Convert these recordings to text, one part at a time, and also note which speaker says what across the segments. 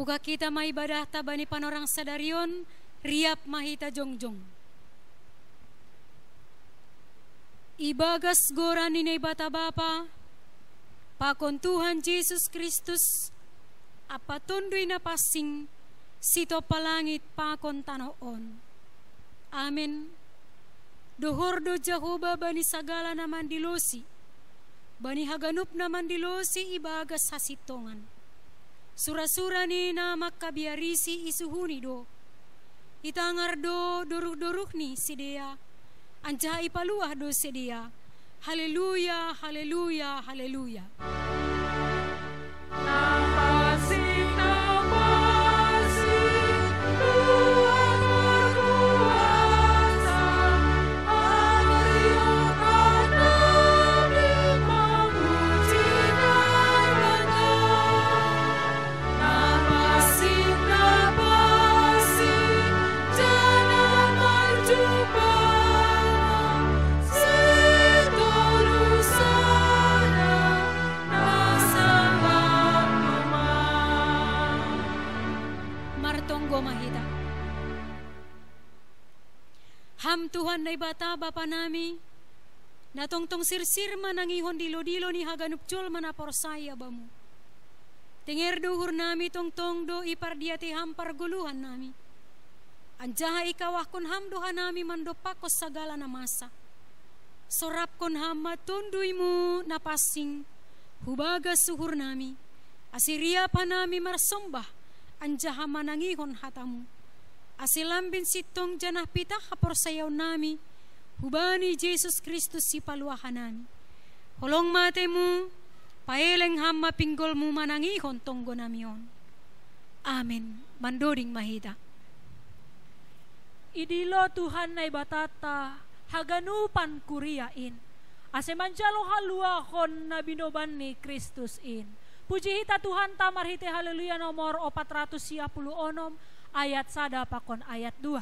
Speaker 1: Uga kita maibadah tabani panorang sadarion riap mahita jongjong. Ibagas goran ni bata bapa, pakon Tuhan Yesus Kristus, apa tunduy na pasing, sito palangit pakon tanoon. Amen. Dohordo Jehovah bani sagala naman dilosi, bani haganup naman dilosi ibagas hasitongan. Sura-sura ni na makabiarisi isuhuni do, itangar do doruk-doruk ni sidea, anjaha ipaluah do sedia. Haleluya, haleluya, haleluya.
Speaker 2: Napasing, Tuhan berkuasa, hariukan nabi memuji dan bangga. Napasing, jana berjumpa,
Speaker 1: Martonggo mahita. Ham Tuhan na ibata bapa nami, natongtong sirsir manangihon dilo-dilo ni haganup jol manaporsaya bamu. Tenger duhur nami tongtong do ipardiati ham parguluhan nami. Anjaha ikawah kon ham doha nami mandopakos sagala na masa. Sorap kon ham matunduymu napasing, hubaga suhur nami. Asiria pa nami marsombah, anjaha manangihon hatamu. Asilambin sitong janah pitah haporsayaw nami, hubani Jesus Kristus si paluahan nami. Holong matemu, paeleng ham mapinggolmu manangihon tonggo namion. Amen. Mandoding mahita.
Speaker 2: idilo Tuhan na ibatata, haganupan kuriain. Ase manjalo halua kon na binoban ni Kristus in. Puji hita Tuhan tamar hite haleluya nomor 456 ayat 1 pakon ayat 2.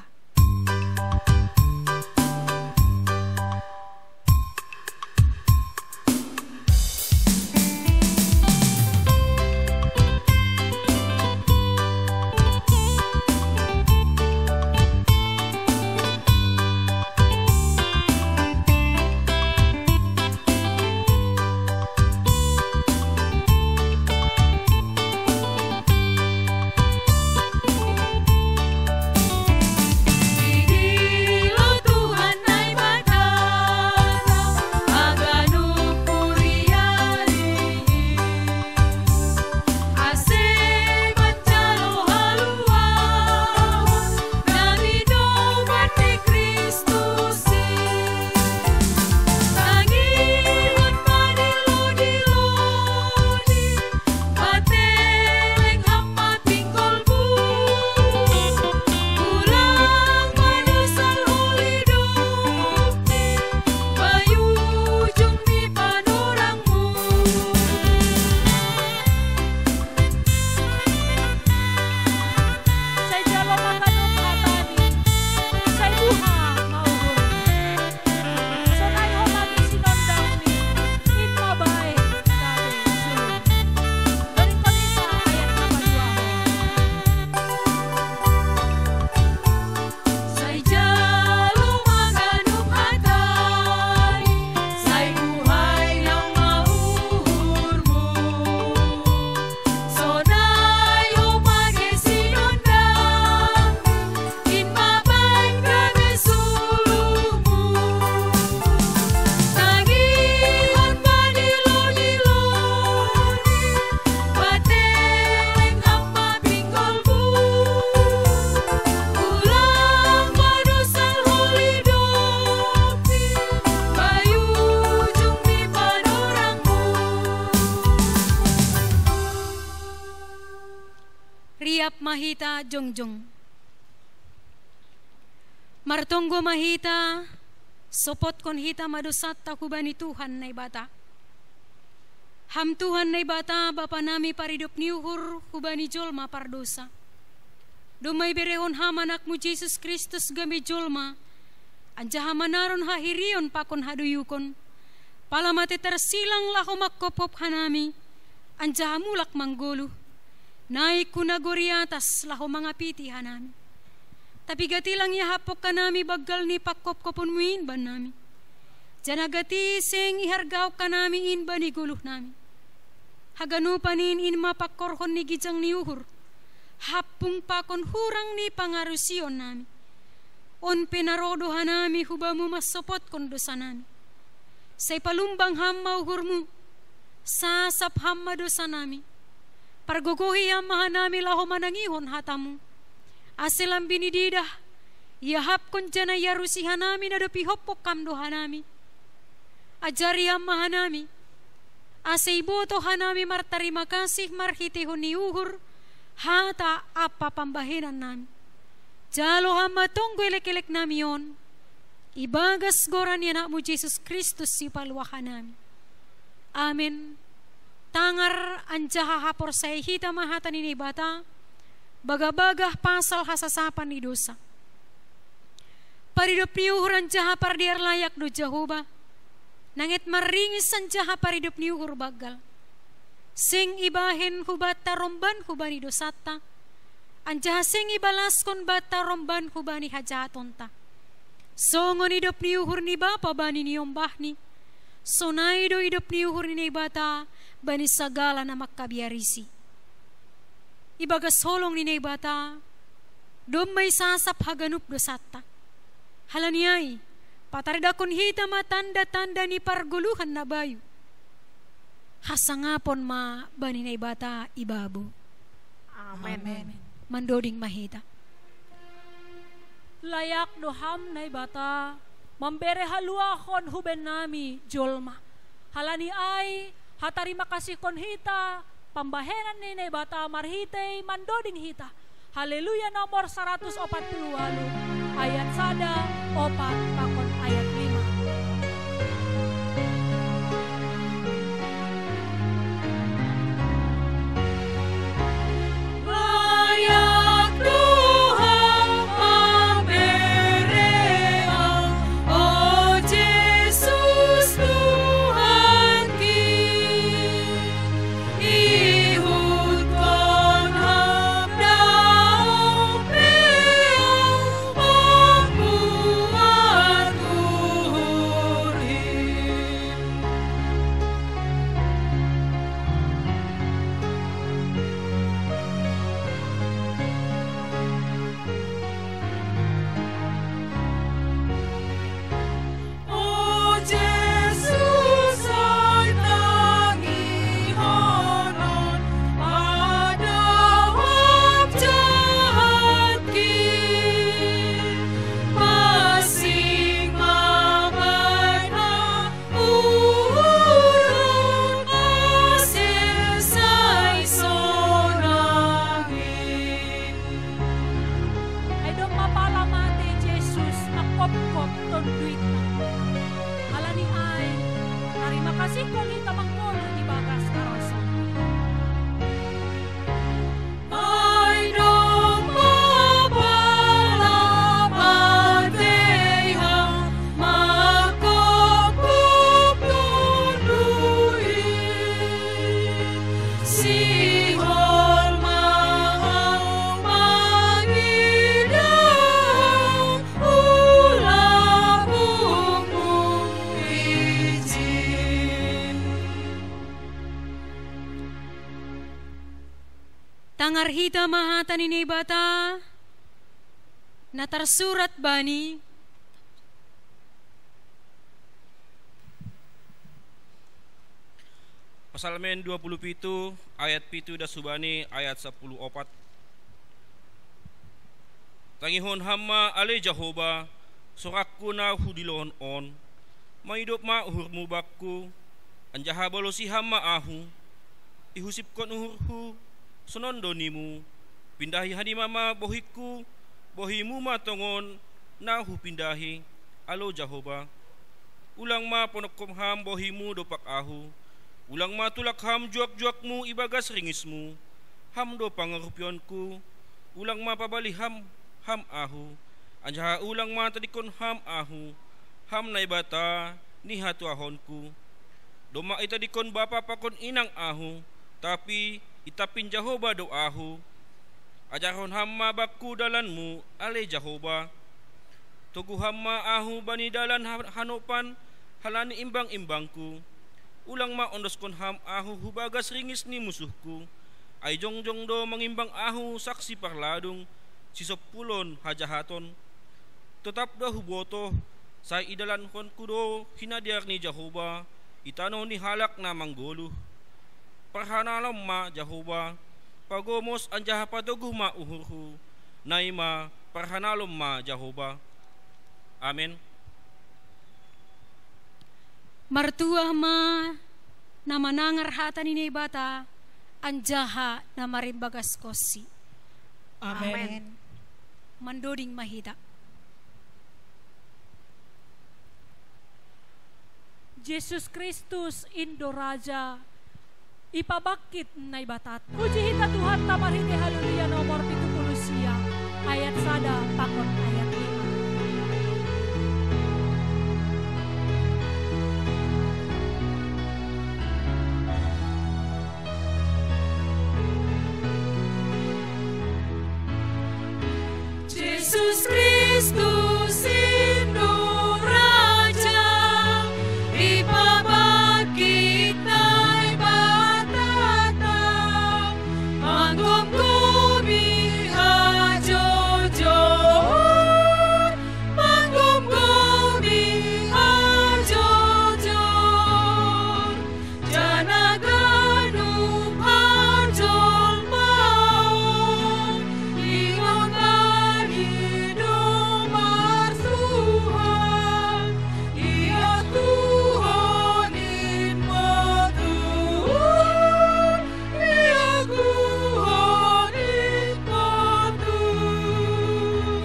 Speaker 1: Mahita jongjong. Martonggo mahita, sopot kon hita madusat takubani Tuhan na ibata. Ham Tuhan na ibata, bapa nami paridop niuhur, hubani jolma pardosa. Dumay berehon ham anakmu Jesus Kristus gami jolma, anjaha manaron hahirion pakon haduyukon. Palamate tersilang laho makkopop hanami, anjaha mulak manggulu. naik kunaguri atas laho mga pitihan nami. Tapi gati lang yahapok ka nami bagal ni pakop-kopon mo inban nami. Diyan agati sing ihargaw ka nami inban ni guluh nami. Haganu panin in mapakorhon ni gijang ni uhur. Hapung pakon hurang ni pangarusion nami. On penarodohan nami hubamu masopot kon dosa nami. Say palumbang hamma uhurmu. Sasap hamma dosa nami. Parguguhi hamma nami laho manangihon hatamu. Asilam binididah. Yahap kon jana yarusihan nami na dopihopok kamdohan nami. Ajari hamma nami. Asay boto hanami martarima kasih marhitihon ni uhur. Hata apa pambahinan nami. Jalo hama tunggu elek-elek nami yon. Ibagas goran ya nakmu Jesus Kristus si paluahan nami. Amin. Tangar anjaha hapor say hita mahatan ini bata. Bagabagah pasal hasasapan ni dosa. Paridop ni uhur anjaha pardiar layak do Jehovah. Nangit maringis anjaha paridop ni uhur bagal. Sing ibahin hubata romban hubani dosata. Anjaha sing ibalaskon bata romban hubani hajatonta. Songon idop ni uhur ni bapa bani ni ombahni. Sonaido idop ni uhur ni bata bani sagala na makabiarisi. Ibagas holong ni bata domay sasap haganup dosata. Halaniay pataridakon hita matanda-tanda ni parguluhan na bayu. Hasangapon ma bani na ibata ibabu.
Speaker 2: Amen. Amen.
Speaker 1: Mandoding mahita.
Speaker 2: Layak doham na ibata, mambere haluahon huben nami jolma. Halani ay hatari makasih kon hita, pambahenan ni na ibata marhitay mandoding hita. Haleluya nomor 148 ayat 1 pakon ayat 5.
Speaker 1: Tangar hita mahatan ini bata na tersurat bani
Speaker 3: Pasalmen 27 ayat 7 da subani ayat 10 opat. Tangihon hamma ale Jehovah sorakku na hudilon on maidop ma uhurmu bakku anjaha bolosi hamma ahu ihusip kon uhurhu sonondonimu pindahi hani mama bohiku bohimu matongon nahu pindahi alo Jehovah ulang ma ponokom ham bohimu dopak ahu ulang ma tulak ham juak-juakmu ibagas ringismu ham do pangarupionku ulang ma pabali ham ahu anjaha ulang ma tadikon ham ahu ham naibata ni hatu ahonku doma itadikon bapa pakon inang ahu tapi itapin Jehovah doahu, ajaron hamma bakku dalanmu ale Jehovah, tugu hamma ahu bani dalan hanopan halani imbang-imbangku, ulang ma ondoskon ham ahu hubagas ringis ni musuhku, ay jongjong do mangimbang ahu saksi parladung, sisopulon hajahaton, tetap do huboto, sa idalan kon kudo hinadiar ni Jehovah, itano ni halak na manggoluh, parhanalam ma Jehovah, pagomos anjaha padoguh ma uhurhu, naima parhanalom ma Jehovah. Amen.
Speaker 1: Martua ma na manangar hatan ini bata anjaha na marimbagas kosi.
Speaker 4: Amen.
Speaker 1: Mandoding mahita.
Speaker 2: Jesus Kristus Indo Raja ipabakit na ibatat. Puji hita Tuhan tamarhiti haleluya nomor 70 ayat sada pakon ayat
Speaker 1: 5. Jesus Kristus Indo Raja ipabakit na ibatata manggum-gumi hajojon manggum-gumi hajojon janaganum hajol maon ingon bani domar Tuhan ia Tuhan in patun ia Tuhan in patun.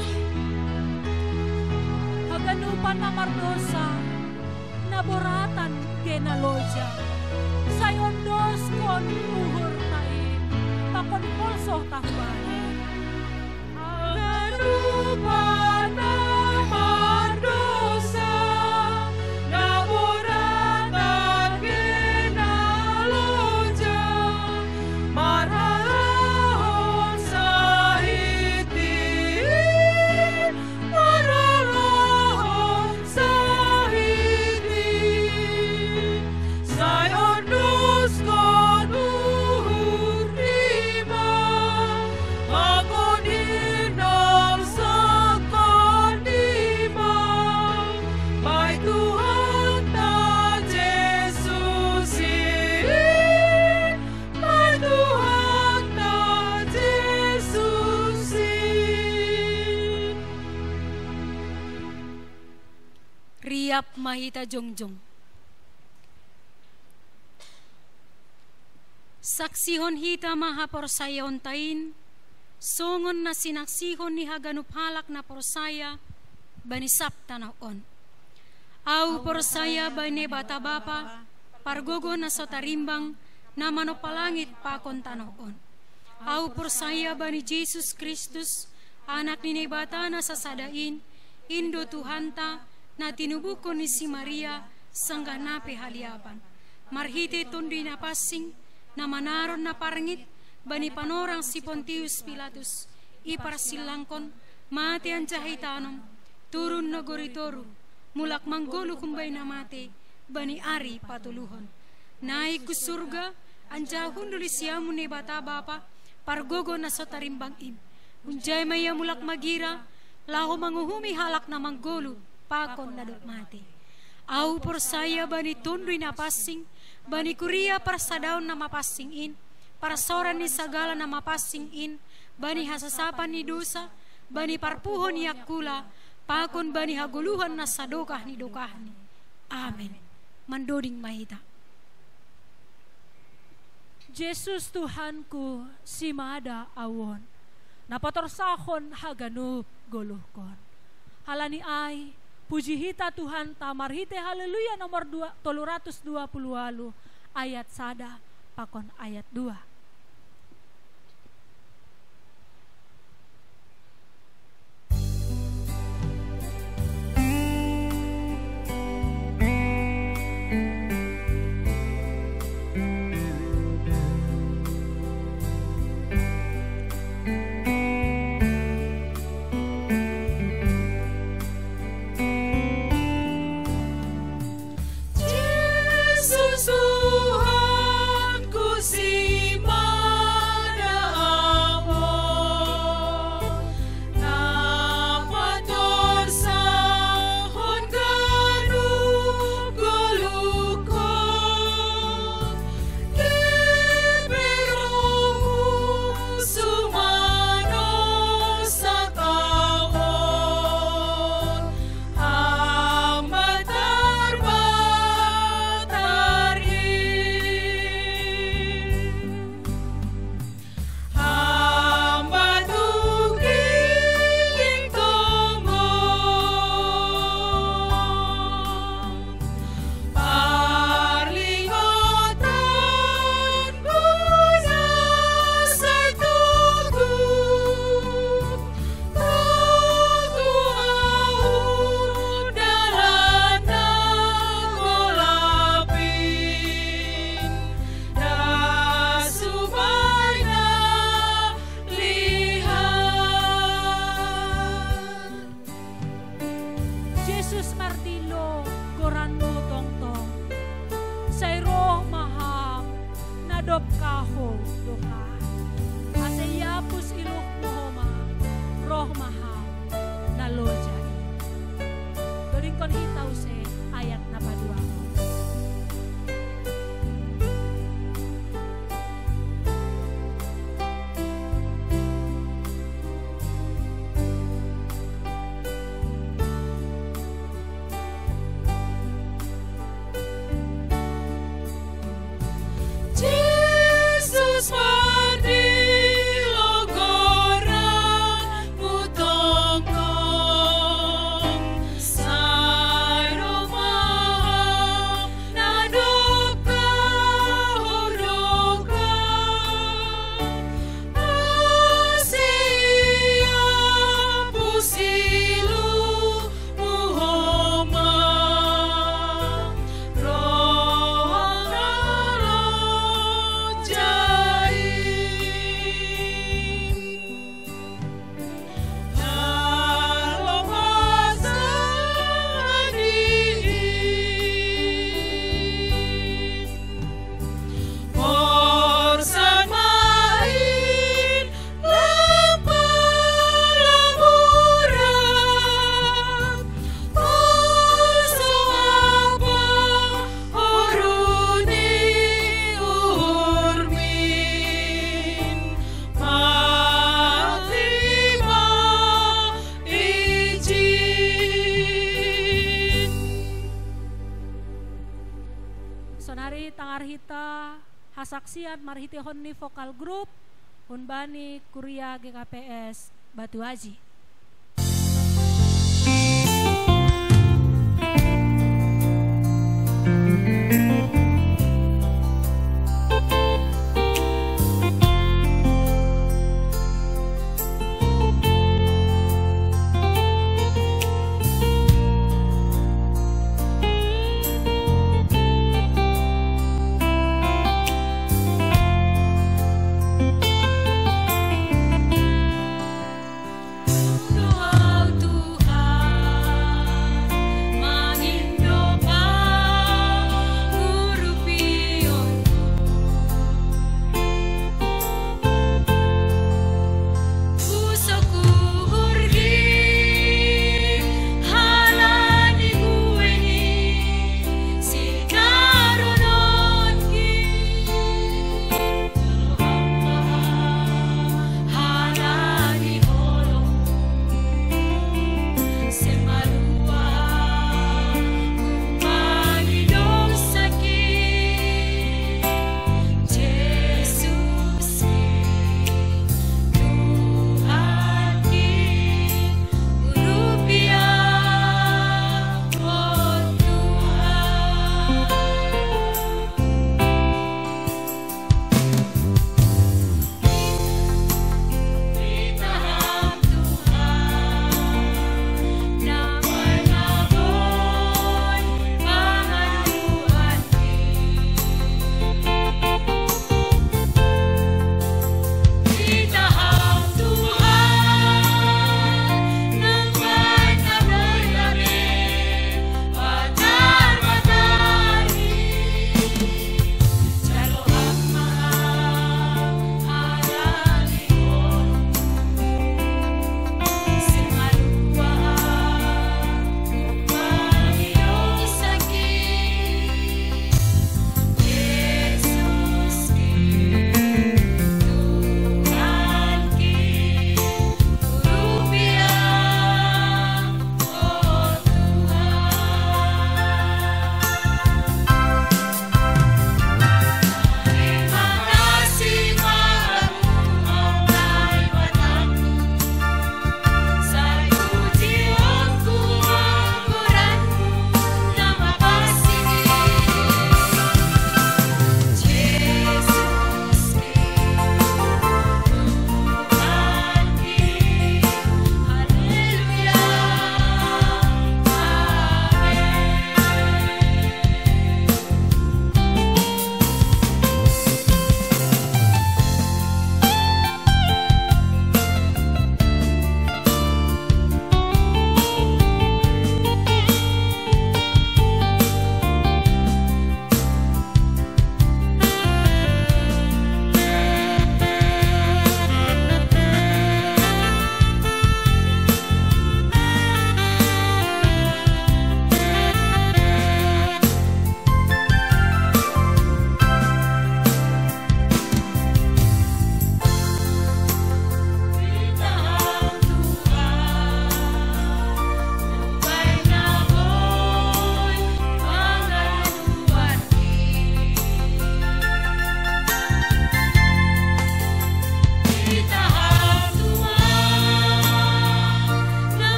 Speaker 2: haganupan na mardosa naboratan genaloja sayon dos kon uhur tain pakon polso tahbahin
Speaker 1: Haganupan na mardosa, naboratan genaloja, marahon sahitin, marahon sahitin, sayon dos kon uhur lima, makodinal sa kondima, may Tuhan ta Jesusin, may Tuhan ta Jesusin. Riap mahita jongjong. Saksihon hita maha porsayon tain, songon na sinaksihon ni haganup halak na porsaya, banisap tanaon. Au porsaya bane bata bapa, pargogo na sotarimbang, na manopalangit pakon tanaon. Au porsaya bani Jesus Kristus, anak ni bata na sasadain, Indo Tuhanta, na tinubukon ni si Maria, sangganape haliapan. Marhite tundi na pasing, na manaron na parngit, bani panorang si Pontius Pilatus, iparsilangkon, mati ang jahitanom, turun na goritoru, mulak manggolo kumbay na mati, bani ari patuluhon. Naik ku surga, anjahun duli siyamu ni bata bapa, pargogo na sotarimbang im. Unjay maya mulak magira, laho manguhumi halak na manggolo, pakon na mati. Au porsaya bani tundoy na pasing, bani kuria parsadaon na mapasing in, parasoran ni sagala na mapasing in, bani hasasapan ni dosa, bani parpuhon ni akula, pakon bani haguluhan na sadokah ni dokahni. Amen. Mandoding mahita.
Speaker 2: Jesus Tuhanku simada awon napatorsahon haganup goluhkon halani ay puji hita Tuhan tamarhite haleluya nomor 328 ayat sada pakon ayat 2. Yesus martilo goranu tongtong. Say roh maham nadop kaho doha. Asayapus iluk mohoma roh maham nalojay. Doring kon hitaw se ayat na padua. Hasaksian marhiti honni vokal grup Hunbani Kuria GKPS Batu Haji.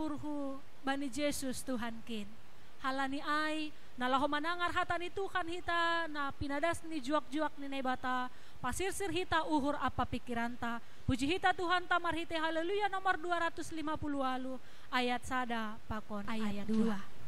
Speaker 2: uhurhu bani Yesus Tuhan kin. Halani ay nalaho manangar hatani Tuhan hita na pinadas ni juak-juak ni nebata pasirsir hita uhur apa pikiranta. Puji hita Tuhan ta marhite haleluya nomor 250 ayat sada pakon ayat 2.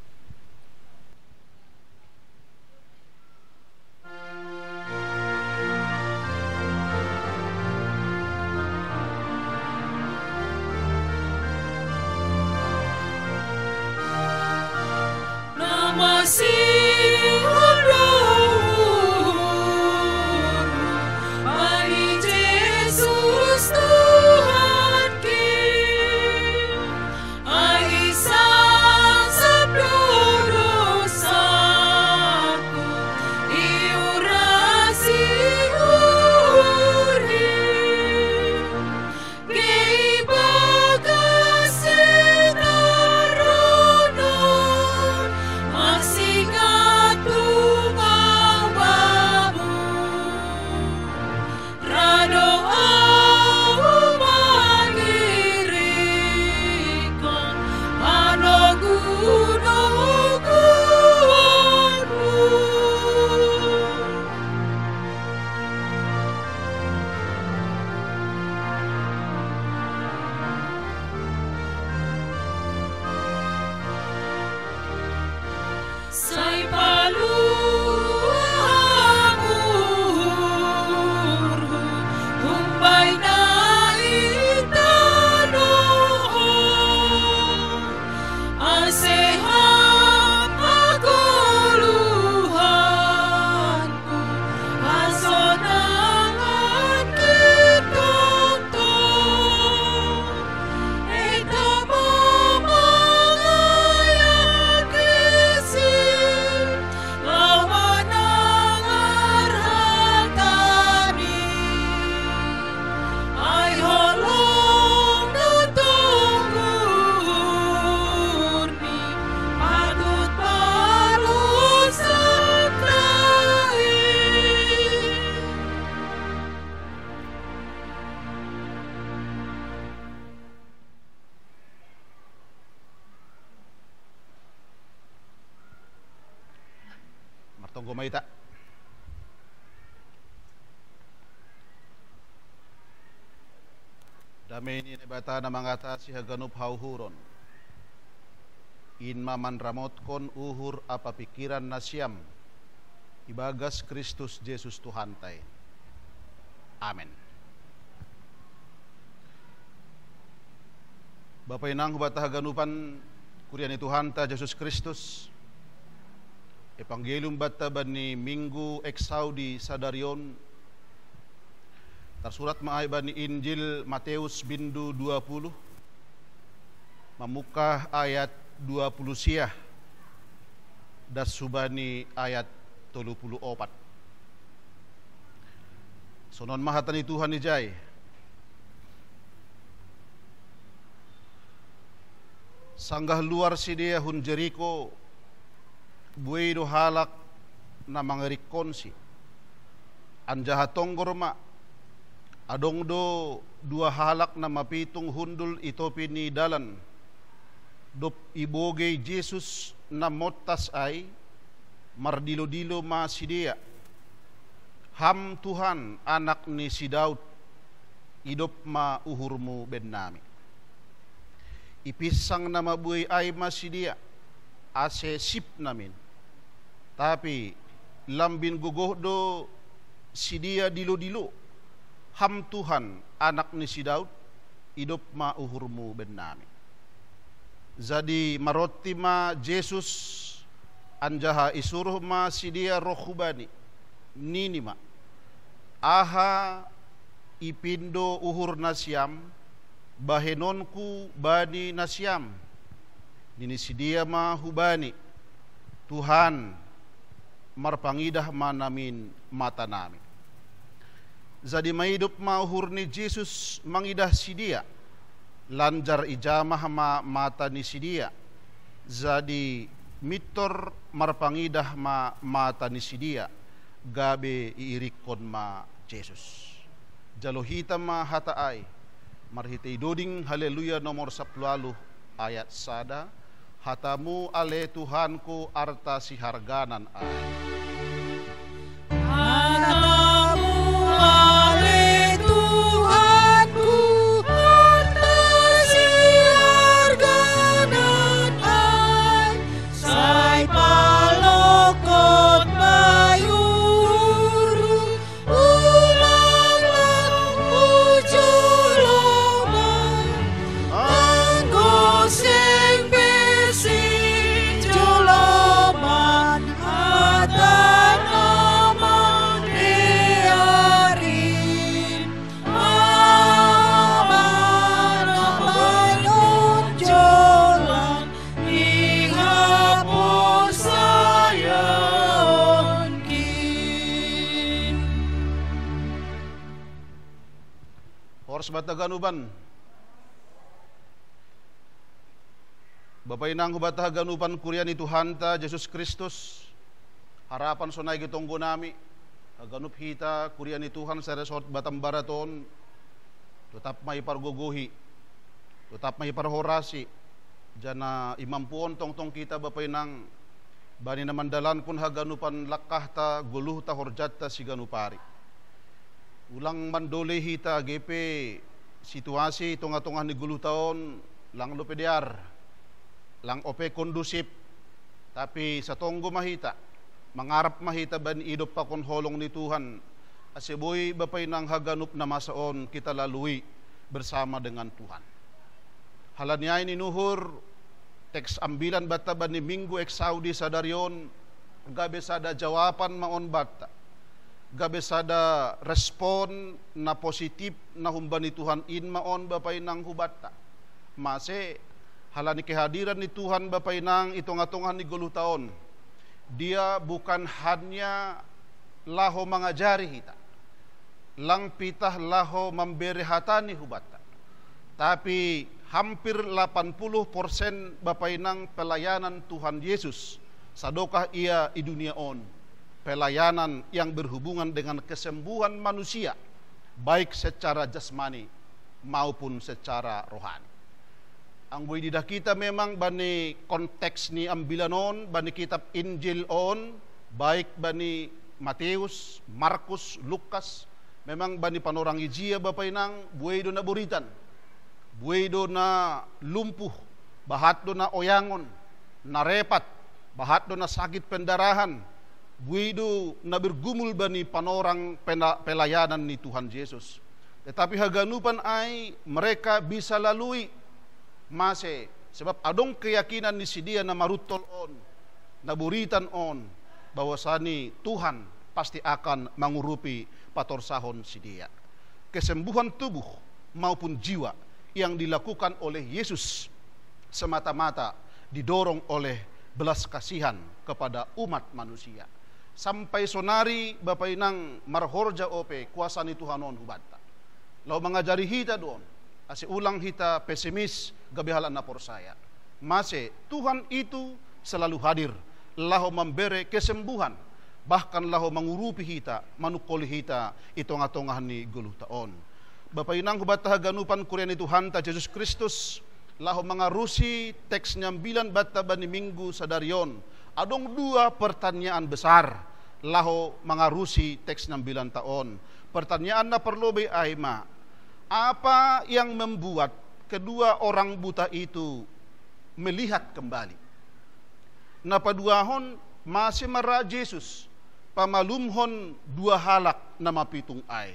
Speaker 5: Tunggu maita. Damai ini nebata na mangatasi haganup hauhuron. In maman ramotkon uhur apa pikiran nasyam. Ibagas Kristus Yesus Tuhan tay. Amen. Bapak inang hubata haganupan kuriani Tuhan ta Yesus Kristus. Evangelium bata bani Minggu Eksaudi Sadarion tersurat maay bani Injil Matius bindu 20 mamukah ayat 20 siah das subani ayat 34. Sonon mahatani Tuhan ijay sanggah luar si dia hun Jericho buay do halak na mangerikonsi anjaha tonggorma adong do dua halak na mapitung hundul itopi ni dalan dop ibogey Jesus na motas ay mardilo-dilo ma si dia ham Tuhan anak ni si Daud idop ma uhurmu ben nami ipisang na mabuhay ay ma si dia ase sip namin tapi lambin gugoh do si dia dilo-dilo ham Tuhan anak ni si Daud idop ma uhurmu ben nami. Jadi maroti ma Jesus anjaha isuruh ma si dia rohubani nini ma aha ipindo uhur nasyam bahenonku bani nasyam nini si dia ma hubani Tuhan marpangidah manamin mata namin. Jadi maidup mauhur ni Jesus mangidah si dia lanjar ijamah ma mata ni si dia. Jadi mitor marpangidah ma mata ni si dia gabe iirikon ma Jesus. Jalohita ma hataay marhitay doding haleluya nomor 10 ayat sada, hatamu ale Tuhanku arta si harganan ay.
Speaker 4: Hatamu ale Tuhanku arta si harganan ay, say palokot mayuru ulang lang ujulong anggoseng bersih joloman hatan aman diarin aman unjolan ihapos sayon kin.
Speaker 5: Hors bataganuban. Bapak inang hubataganupan kurian itu hanta Yesus Kristus. Harapan sonay gitonggo nami. Aganup hita kurian ni Tuhan sa resort Batam Baraton. Tetap may pargogohi. Tetap may parhorasi. Jana imampuon tong kita bapak inang. Bani naman dalan kun haganupan lakahta guluhta horjatta si ganupari. Ulang mandole hita GP situasi tunga-tunga ni guluh taon lang lupediar lang ope kondusip tapi sa tonggo mahita mangarap mahita ban idop pa kon holong ni Tuhan asiboy bapay nang haganup na masaon kita lalui bersama dengan Tuhan. Halanyay ni nuhur teks ambilan bata ban ni Minggu ek Saudi sadaryon gabe sada jawapan maon bata gabe sada respon na positif na humban ni Tuhan in maon bapay nang hubata mase halani kehadiran ni Tuhan bapay nang itong-atungan ni guluh taon. Dia bukan hanya laho mangajari hita. Lang pitah laho memberi hatani hubata. Tapi hampir 80% bapay nang pelayanan Tuhan Yesus sadokah ia di dunia on. Pelayanan yang berhubungan dengan kesembuhan manusia baik secara jasmani maupun secara rohani. Ang buhay didah kita memang bani konteks ni ambilanon, bani kitab Injil on, baik bani Matius, Markus, Lukas, memang bani panorang ijia bapay nang buhay do na buritan, buhay do na lumpuh, bahat do na oyangon, narepat, bahat do na sakit pendarahan, buhay do na bergumul bani panorang pelayanan ni Tuhan Yesus. Tetapi haganupan ay mereka bisa lalui mase sebab adong keyakinan ni sidia na marutol on naburitan on bahwasani Tuhan pasti akan mengurupi patorsahon sidia kesembuhan tubuh maupun jiwa yang dilakukan oleh Yesus semata-mata didorong oleh belas kasihan kepada umat manusia sampai sonari bapay nang marhorja ope kuasa ni Tuhan on hubata law mangajari hita doon asi ulang hita pesimis gabihalan na porsaya. Mase Tuhan itu selalu hadir, laho memberi kesembuhan, bahkan laho mengurupi hita, manukoli hita itong-atongahan ni guluh taon. Bapak inang hubata ganupan kurian ni Tuhan ta Yesus Kristus, laho mengarusi teks nyambilan bata bani Minggu sadaryon. Adong dua pertanyaan besar, laho mengarusi teks nyambilan taon. Pertanyaan na perlu be aima. Apa yang membuat kedua orang buta itu melihat kembali? Napaduahon masih mara Yesus pamalumhon dua halak nama pitung ay.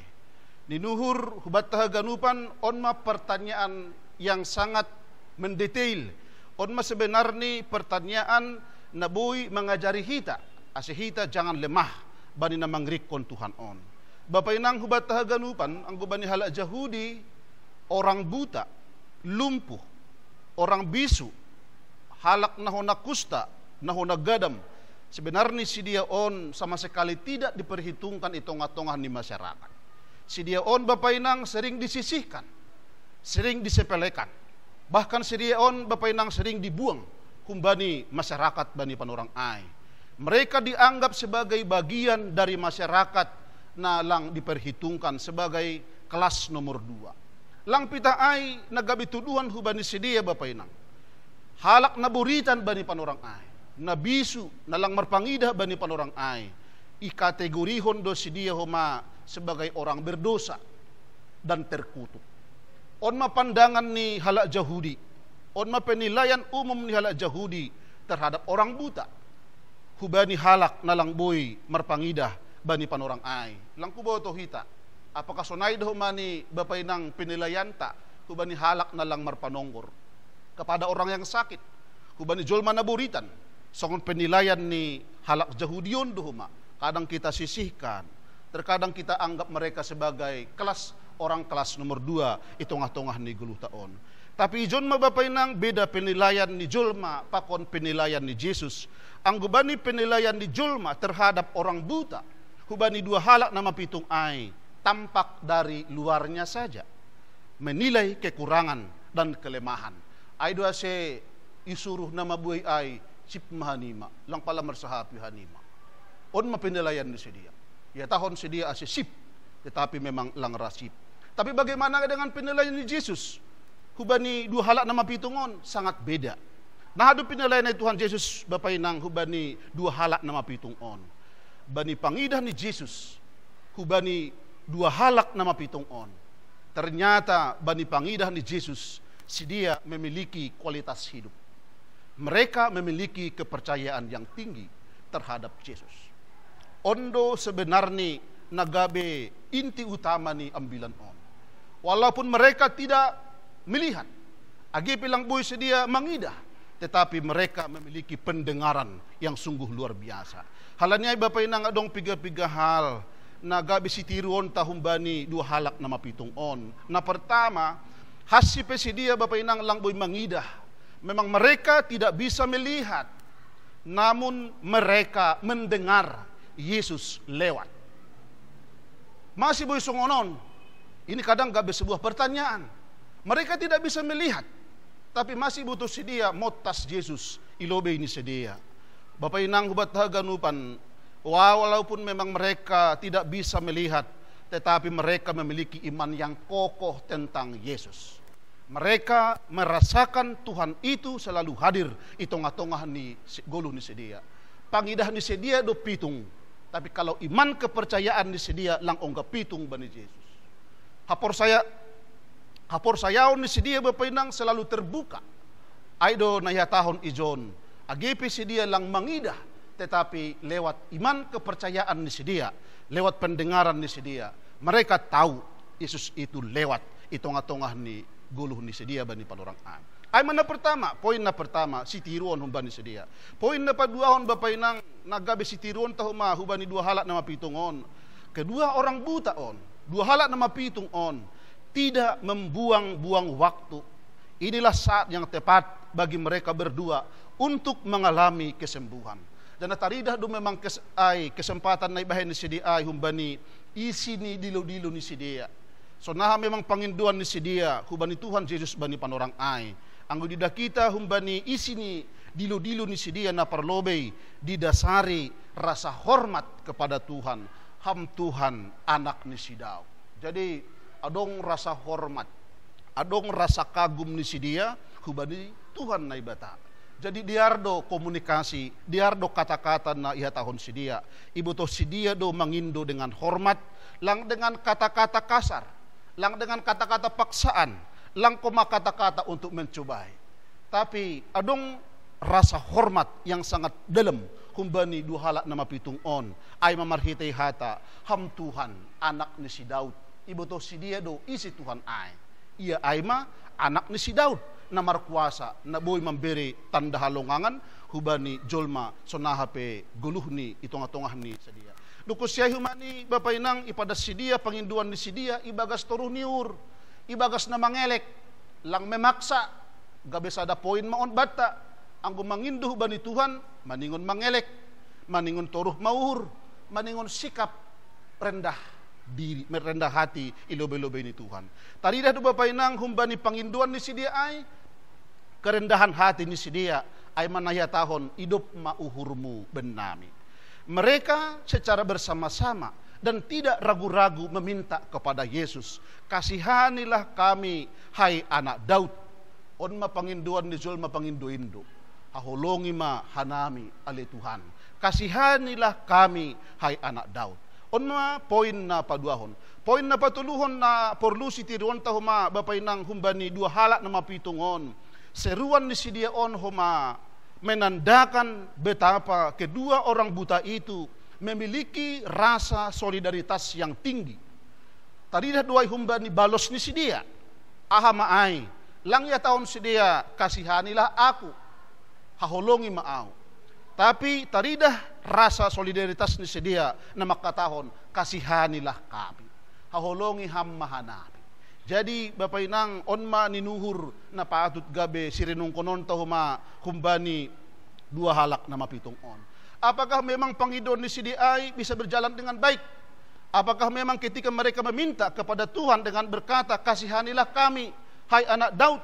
Speaker 5: Ninuhur hubatah ganupan onma pertanyaan yang sangat mendetail. Onma sebenarnya pertanyaan nabuy mengajari hita. Ase hita jangan lemah bani na mangrikon Tuhan on. Bapak inang hubatah ganupan ang gubani hala Yahudi orang buta, lumpuh, orang bisu, halak nahona kusta, nahona gadam. Sebenarnya si dia on sama sekali tidak diperhitungkan itong-atongan di masyarakat. Si dia on bapak inang sering disisihkan, sering disepelekan. Bahkan si dia on bapak inang sering dibuang kumbani masyarakat bani panorang ay. Mereka dianggap sebagai bagian dari masyarakat na lang diperhitungkan sebagai kelas nomor 2. Lang pita ay nagabituduhan hubani si dia bapak inang. halak na buritan bani panorang ay, na bisu nalang marpangidah bani panorang ay, ikategorihon do si dia huma sebagai orang berdosa dan terkutuk. On mapandangan ni halak Yahudi, on mapenilaian umum ni halak Yahudi terhadap orang buta, hubani halak nalang boy marpangidah bani panorang ay. Lang kubo to hita, apakah sonay do mani bapay nang penilaian ta, hubani halak nalang marpanonggor kepada orang yang sakit, hubani jolma naburitan, songon penilaian ni halak Yahudion do huma. Kadang kita sisihkan, terkadang kita anggap mereka sebagai orang kelas nomor 2 itongah-tongah ni guluh taon. Tapi ijon mabapay nang beda penilaian ni Jolma pakon penilaian ni Jesus. Ang gubani penilaian ni Jolma terhadap orang buta, hubani dua halak nama pitung ay, tampak dari luarnya saja, menilai kekurangan dan kelemahan. Ay dua se isuruh nama buhay ay sip mahanima, lang pala marsahapi hanima. On mapenilaian ni sedia. Ya tahon sedia ase sip, tetapi memang lang rasip. Tapi bagaimana dengan penilaian ni Jesus? Hubani dua halak nama pitungon sangat beda. Nah adu penilaian ni Tuhan Yesus bapay nang hubani dua halak nama pitungon. Bani pangidah ni Jesus, hubani dua halak nama pitungon. Ternyata bani pangidah ni Jesus, si dia memiliki kualitas hidup. Mereka memiliki kepercayaan yang tinggi terhadap Yesus. Ondo sebenarnya nagabe inti utama ni ambilan on. Walaupun mereka tidak melihat, agi pilang boy sedia mangidah, tetapi mereka memiliki pendengaran yang sungguh luar biasa. Halanya bapay nang adong piga-piga hal nagabe sitiruon tahumbani dua halak nama pitung on. Na pertama, hasipe sedia bapay nang lang boy mangidah. Memang mereka tidak bisa melihat, namun mereka mendengar Yesus lewat. Masih boy songonon, ini kadang gabe sebuah pertanyaan. Mereka tidak bisa melihat, tapi masih butuh sedia motas Yesus ilobe ini sedia. Bapak inang hubat haganupan, walaupun memang mereka tidak bisa melihat, tetapi mereka memiliki iman yang kokoh tentang Yesus. Mereka merasakan Tuhan itu selalu hadir di tengah-tengah ni goluh ni sedia. Pangidah ni sedia do pitung, tapi kalau iman kepercayaan ni sedia lang ongga pitung bani Yesus. Hapor saya ni sedia bapay nang selalu terbuka. Aido naya tahun ijon, agipi sedia lang mangidah, tetapi lewat iman kepercayaan ni sedia, lewat pendengaran ni sedia, mereka tahu Yesus itu lewat itongah-tongah ni guluh ni sedia bani palorang an. Ay mana pertama, poin na pertama, sitiruon humbani sedia. Poin na paduahon bapay nang nagabe sitiruon tahuma hubani dua halak nama pitungon. Kedua orang buta on, dua halak nama pitung on, tidak membuang-buang waktu. Inilah saat yang tepat bagi mereka berdua untuk mengalami kesembuhan. Dan taridah do memang kesempatan na ibahin ni sedia ay humbani isi ni dilo-dilo ni sedia. So naha memang panginduan ni sedia hubani Tuhan Yesus bani panorang ay. Anggo dida kita humbani isi ni dilo-dilo ni sedia na parlobey didasari rasa hormat kepada Tuhan. Ham Tuhan anak ni sidau. Jadi adong rasa hormat, adong rasa kagum ni sedia hubani Tuhan na ibata. Jadi diardo komunikasi, diardo kata-kata na iha tahun sedia. Ibu to sedia do mangindo dengan hormat, lang dengan kata-kata kasar, lang dengan kata-kata paksaan, lang koma kata-kata untuk mencobai. Tapi adong rasa hormat yang sangat dalam humbani dua halak nama pitung on ay mamarhitay hata ham Tuhan anak ni si Daud. Ibu to si dia do isi Tuhan ay. Ia ay ma anak ni si Daud na markuasa na boy memberi tanda halongangan hubani jolma sonahape guluh ni itong-atongah ni sedia. Dukus siya humani bapay nang ipada sedia panginduan ni sedia ibagas toruh niur, ibagas na mangelek lang memaksa gabe sada poin maon bata ang gumanginduh bani Tuhan maningon mangelek, maningon toruh mauhur, maningon sikap rendah diri, merendah hati ilobe-lobe ni Tuhan. Taridah do bapay nang humbani panginduan ni sedia ay kerendahan hati ni sedia ay manaya tahon hidup mauhurmu benami. Mereka secara bersama-sama dan tidak ragu-ragu meminta kepada Yesus, kasihanilah kami hai anak Daud. On mapanginduan ni Jol mapangindu-indu. Hahulungi ma hanami ali Tuhan. Kasihanilah kami, hai anak Daud. On ma poin na paduahon. Poin na patuluhon na porlu si tiruan ta huma bapay nang humbani dua halak na mapitungon. Seruan ni si dia on huma menandakan betapa kedua orang buta itu memiliki rasa solidaritas yang tinggi. Tadi dah dua humbani balos ni si dia. Aha maai, lang ya tahun si dia kasihanilah aku. Hahulungi maau. Tapi taridah rasa solidaritas ni sedia na makatahon kasihanilah kami. Hahulungi hammahanabi. Jadi Bapak Inang onma ninuhur na paatut gabe sirinung konon tahuma humbani dua halak na mapitong on. Apakah memang pangidon ni sedia ay bisa berjalan dengan baik? Apakah memang ketika mereka meminta kepada Tuhan dengan berkata kasihanilah kami, hai anak Daud,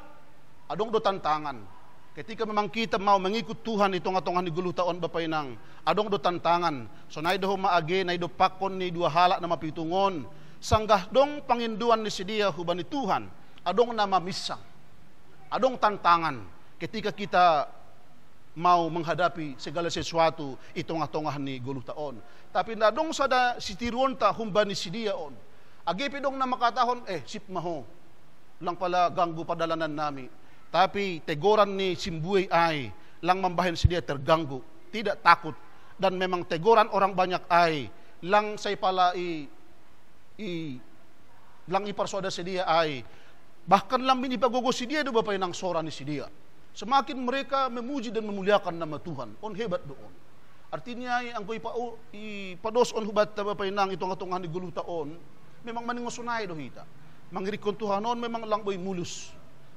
Speaker 5: adong do tantangan. Ketika memang kita mau mengikut Tuhan itu ngatongan di guluh taon Bapak Inang, adong do tantangan. So naido maage naido pakon ni dua halak nama pitungon. Sanggah dong panginduan ni sedia hubani Tuhan. Adong nama misang. Adong tantangan ketika kita mau menghadapi segala sesuatu itu ngatongan ni guluh taon. Tapi nadong sada sitiruon ta humbani sedia on. Age pidong na makatahon sip maho. Lang pala ganggu padalanan nami. Tapi teguran ni Simbuey ay lang mambahin si dia terganggu, tidak takut, dan memang teguran orang banyak ay lang say pala lang iparsoda si dia ay bahkan lang minipagogo si dia do Bapak Inang sora ni si dia. Semakin mereka memuji dan memuliakan nama Tuhan, on hebat doon. Artinya ay ang ipados on hubat Bapak Inang itong atungan ni guluh taon, memang maningosunay do hita. Mangirikon Tuhanon memang lang boy mulus.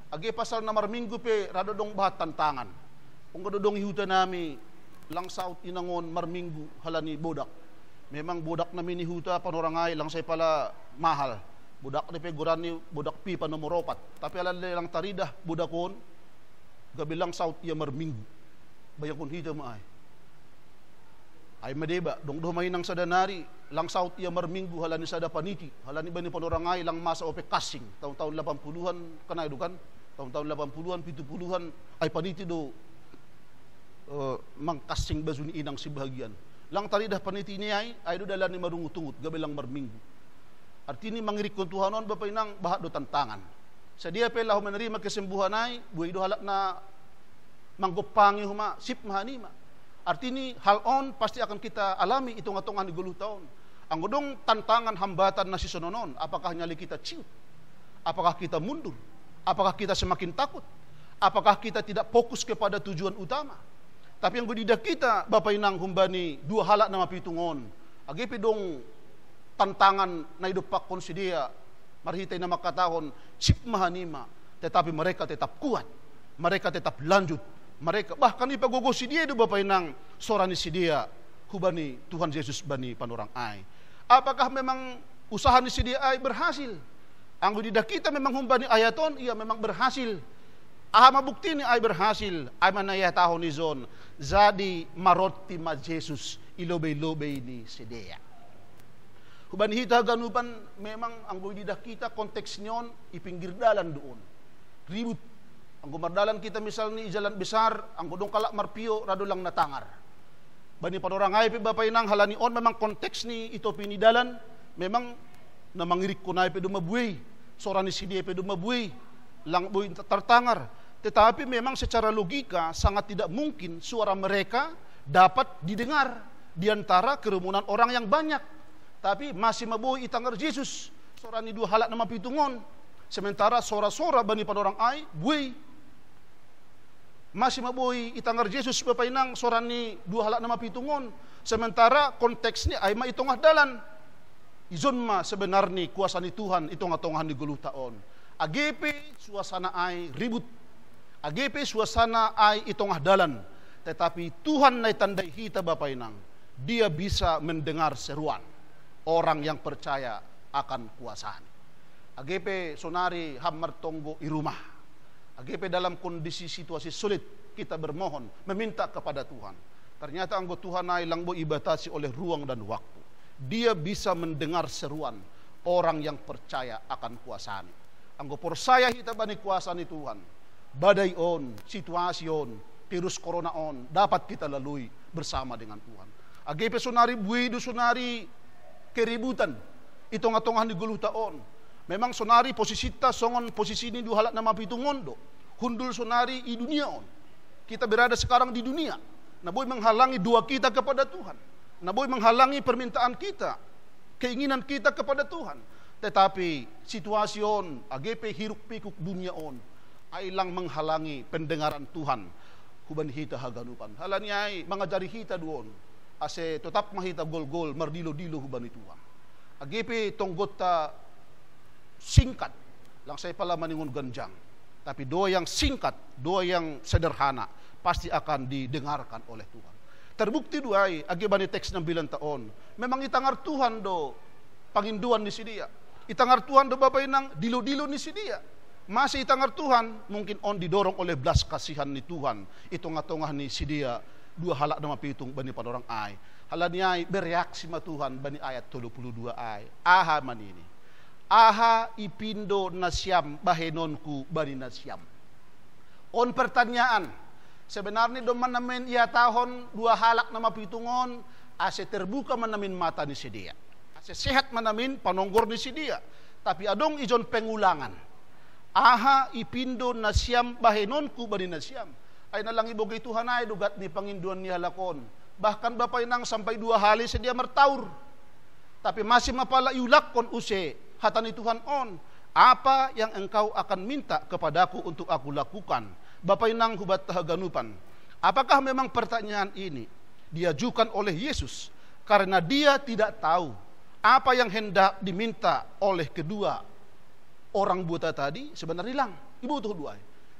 Speaker 5: Agi pasal na marminggu pe radodong bahat tantangan. Kung kadodong ihuta nami lang saut inangon marminggu halani bodak. Memang bodak na minihuta panorangay lang say pala mahal. Bodak ni pe gurani bodak pi pa nomor 4. Tapi alalay lang taridah bodakon gabi lang saut iya marminggu. Bayang kun hita maay. Ay madeba dong do may nang sadanari lang saut iya marminggu halani sada paniti. Halani ba ni panorangay lang masa ope kasing taon-taon 80-an kanay dukan. Tahun-tahun 80-an, 70-an, ay paniti do mangkasing bazuni inang si bahagian. Lang taridah paniti niya ay do dalan ni marungutungut, gabi lang marminggu. Artini mangirikon Tuhanon, Bapak Inang, bahat do tantangan. Sa dia pe lahu menerima kesembuhan ay, buhay do halak na manggopangi huma, sip mahanima. Artini hal on, pasti akan kita alami itong atongan ni guluh taon. Ang godong tantangan hambatan na si sononon, apakah nyali kita ciut? Apakah kita mundur? Apakah kita semakin takut? Apakah kita tidak fokus kepada tujuan utama? Tapi yang bedidak kita, Bapak Inang humbani dua halak nama pitungon. Agi pidong tantangan na hidup pakon si dia. Marhitay na makatahon, sip mahanima. Tetapi mereka tetap kuat. Mereka tetap lanjut. Mereka, bahkan ipagogo si dia do Bapak Inang, sorani si dia, hubani Tuhan Yesus bani panorang ay. Apakah memang usaha ni si dia ay berhasil? Ang didak kita memang humbani ayaton, iya memang berhasil. Aha mabukti ni ay berhasil. Ay manaya tahon ni zon. Zadi maroti ma Jesus ilobay-lobay ni sedeya. Hubani hita ganupan memang ang didak kita konteks nyon ipinggir dalan doon. Ribut. Ang gumardalan kita misal ni jalan besar, ang gudong kalak marpio rado lang natangar. Bani panorangay pi Bapak Inang halani on memang konteks ni ito pinidalan memang na mangirik ko na pe dumabuhi, sora ni si dia pe dumabuhi, lang buhi tertangar. Tetapi memang secara logika sangat tidak mungkin suara mereka dapat didengar di antara kerumunan orang yang banyak. Tapi masih mabuhi itangar Yesus, sora ni dua halak nama pitungon. Sementara sora-sora bani pada orang ay buhi. Masih mabuhi itangar Yesus Bapak Inang sora ni dua halak nama pitungon. Sementara konteks ni ay maitongah dalan. Izon ma sebenarnya kuasa ni Tuhan itu ngatongan di guluh taon. AGP suasana ay ribut. AGP suasana ay itongah dalan. Tetapi Tuhan na tandai hita Bapak Inang. Dia bisa mendengar seruan orang yang percaya akan kuasaan. AGP sonari hamar tonggo irumah. AGP dalam kondisi situasi sulit kita bermohon meminta kepada Tuhan. Ternyata anggo Tuhan ay langbo ibatasi oleh ruang dan waktu. Dia bisa mendengar seruan orang yang percaya akan kuasaan. Anggo percaya kita bani kuasaan Tuhan. badai on, situasi on, virus corona on, dapat kita lalui bersama dengan Tuhan. Agepe sonari buido sonari keributan, itong atongan ni guluh taon. Memang sonari posisita songon posisi ini dua halak nama pitungondo. Hundul sonari i dunia on. Kita berada sekarang di dunia. Naboy menghalangi doa kita kepada Tuhan. Naboy menghalangi permintaan kita, keinginan kita kepada Tuhan. Tetapi situasi on, agepe hiruk pikuk dunia on, ay lang menghalangi pendengaran Tuhan. Huban hita haganupan. Halanyay mangajari hita doon. Ase tetap mahita gol-gol mardilo-dilo huban Tuhan. Agepe tonggot ta singkat. Lang saya pala maningon ganjang. Tapi doa yang singkat, doa yang sederhana, pasti akan didengarkan oleh Tuhan. Terbukti duai, agibani teks 9 taon. Memang itangar Tuhan do panginduan ni si dia. Itangar Tuhan do babay nang dilo-dilo ni si dia. Masih itangar Tuhan, mungkin on didorong oleh belas kasihan ni Tuhan. Itu ngatongah ni si dia, dua halak nama pitung bani padorang ay. Halaniay bereaksi ma Tuhan bani ayat 32 ay. Aha manini. Aha ipindo nasyam bahenonku bani nasyam. On pertanyaan, sebenarnya doman namin ia tahun dua halak nama pitungon, ase terbuka manamin mata ni si dia. Ase sehat manamin panonggor ni si dia. Tapi adong ijon pengulangan. Aha ipindo nasyam bahenonku bani nasyam. Ay nalang ibogay Tuhan ay dugat ni panginduan ni halakon. Bahkan bapay nang sampai 2 hari sedia mertaur. Tapi masih mapala iulakon use hatani Tuhan on. Apa yang engkau akan minta kepadaku untuk aku lakukan? Bapay nang hubat tahaganupan. Apakah memang pertanyaan ini diajukan oleh Yesus karena dia tidak tahu apa yang hendak diminta oleh kedua orang buta tadi? Sebenarnya hilang. Ibu tuh dua.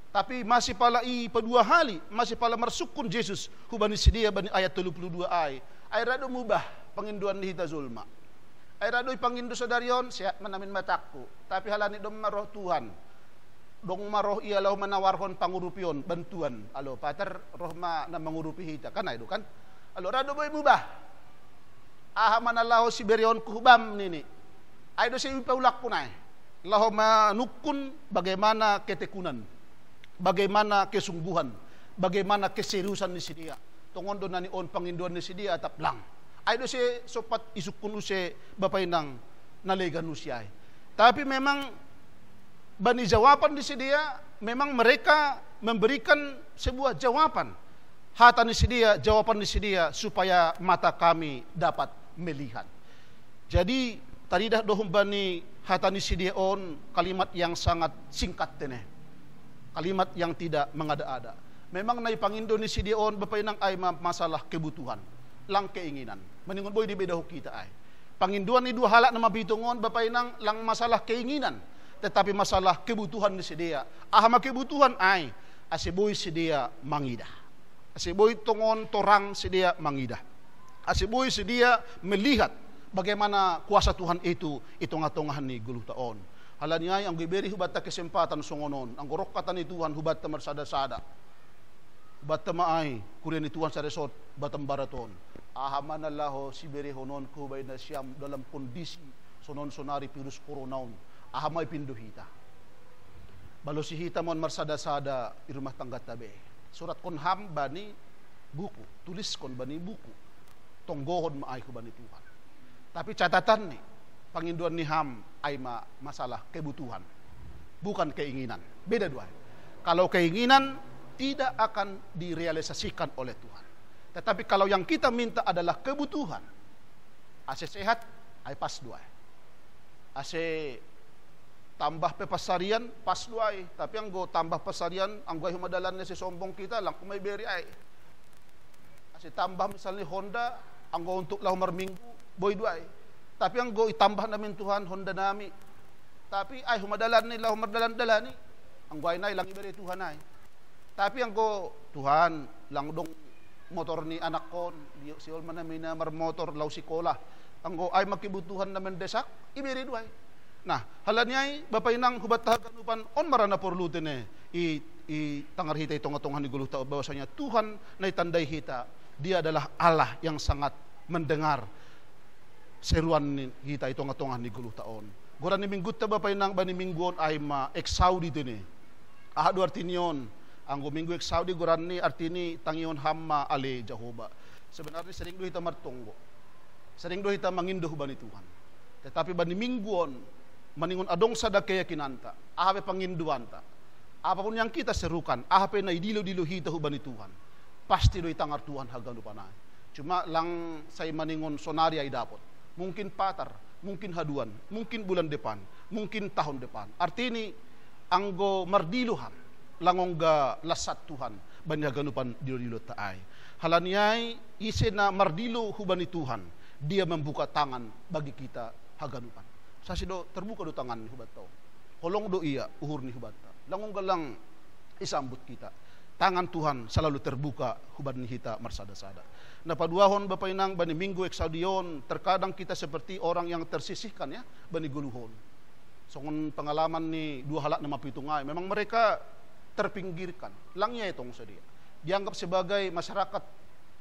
Speaker 5: Tapi masih pala pedua hali, masih pala mersukun Yesus hubani sedia bani ayat 32 ay. Ay rado mubah panginduan ni hita zulma. Ay rado pangindu sadarion siya manamin matakku. Tapi halani dong maroh Tuhan. Dong maroh ialah menawarkan pangurupion bantuan. Alo pater roh ma na mangurupi hita kan ay do kan. Alo rado boy mubah. Aha manalaho si berion kuhubam nini. Ay do si ipaulak ko na. Laho manukun bagaimana ketekunan, bagaimana kesungguhan, bagaimana keseriusan ni si dia. Tongon do nani on panginduan ni si dia atap lang. Ay do si sopat isukun use bapay nang nalegan usiay. Tapi memang bani jawaban di si dia, memang mereka memberikan sebuah jawaban. Hata ni si dia, jawaban ni si dia supaya mata kami dapat melihat. Jadi tadi dah dohum bani hatani si dia on kalimat yang sangat singkat teneh. Kalimat yang tidak mengada-ada. Memang nai pangindo ni si dia on bapay nang ay masalah kebutuhan, lang keinginan. Meningon boy di bedaho kita ay. Panginduan ni dua halak na mabitungon bapay nang lang masalah keinginan, tetapi masalah kebutuhan ni si dia. Ahama kebutuhan ay asiboy si dia mangidah. Asiboy tongon torang si dia mangidah. Asiboy si dia melihat bagaimana kuasa Tuhan itu ngatongahan ni guluh taon. Halaniay ang giberi hubat ta kesempatan songonon. Ang gorok kata ni Tuhan hubat ta marsada-sada. Hubat ta maay kurian ni Tuhan sa resort batam baraton. Ahaman alaho si beri honon ko bay na siyam dalam kondisi sonon sonari virus coronaon. Ahamay pinduhita. Balo si hita mon marsada-sada i rumah tangga tabe. Surat konham bani buku, tulis kon bani buku. Tonggohon maay ko bani Tuhan. Tapi catatan nih, panginduan ni ham ay masalah kebutuhan, bukan keinginan. Beda dua. Kalau keinginan tidak akan direalisasikan oleh Tuhan. Tetapi kalau yang kita minta adalah kebutuhan, ase sehat ay pas dua. Ase tambah pepasarian pas dua. Tapi ang go tambah pasarian, ang go humadalan na si sombong kita lang kung may beri ay. Ase tambah misalnya Honda, ang go untuk lahumar minggu boy duay. Tapi ang go itambah namin Tuhan Honda nami. Tapi ay humadalan nila humaddalan-dalani. Ang go ay lang iberi Tuhan ay. Tapi ang go Tuhan lang dong motor ni anak ko, si Olman namin na marmotor law si Kola. Ang go ay makibutuhan naman desak, iberi duay. Nah, halanyay bapay nang hubat tahaganupan on marana porluten i tangar hita itong atongan ni guluh tao bahwasanya Tuhan na itanday hita, dia adalah Allah yang sangat mendengar seruan kita itong atongan ni guluh taon. Goran ni minggut ta bapay nang bani mingguon ay ma-exaudi din Ahadu artinion, anggo minggu ek Saudi guran ni artini tangion hamma ale Jehovah. Sebenarnya sering do hita martonggo. Sering do hita manginduh bani Tuhan. Tetapi bani mingguon maningon adong sada keyakinanta, ahape panginduanta. Apapun yang kita serukan, ahape na idilo-dilo hita hubani Tuhan. Pasti do itangar Tuhan haganu panay. Cuma lang say maningon sonari ay dapat. Mungkin patar, mungkin haduan, mungkin bulan depan, mungkin tahun depan. Artini anggo mardiluhan langongga lasat Tuhan bani haganupan dilo-dilo taay. Halaniay isi na mardilo hubani Tuhan, dia membuka tangan bagi kita haganupan. Sasido terbuka do tangan ni hubat tao. Kolong do iya uhur ni hubat ta. Langongga lang isambut kita. Tangan Tuhan selalu terbuka huban ni hita marsada-sada. Napaduahon bapainang bani minggu eksaudion, terkadang kita seperti orang yang tersisihkan ya bani guluhon. Songon pengalaman ni dua halak na mapitungay, memang mereka terpinggirkan. Langnya itong sedia. Dianggap sebagai masyarakat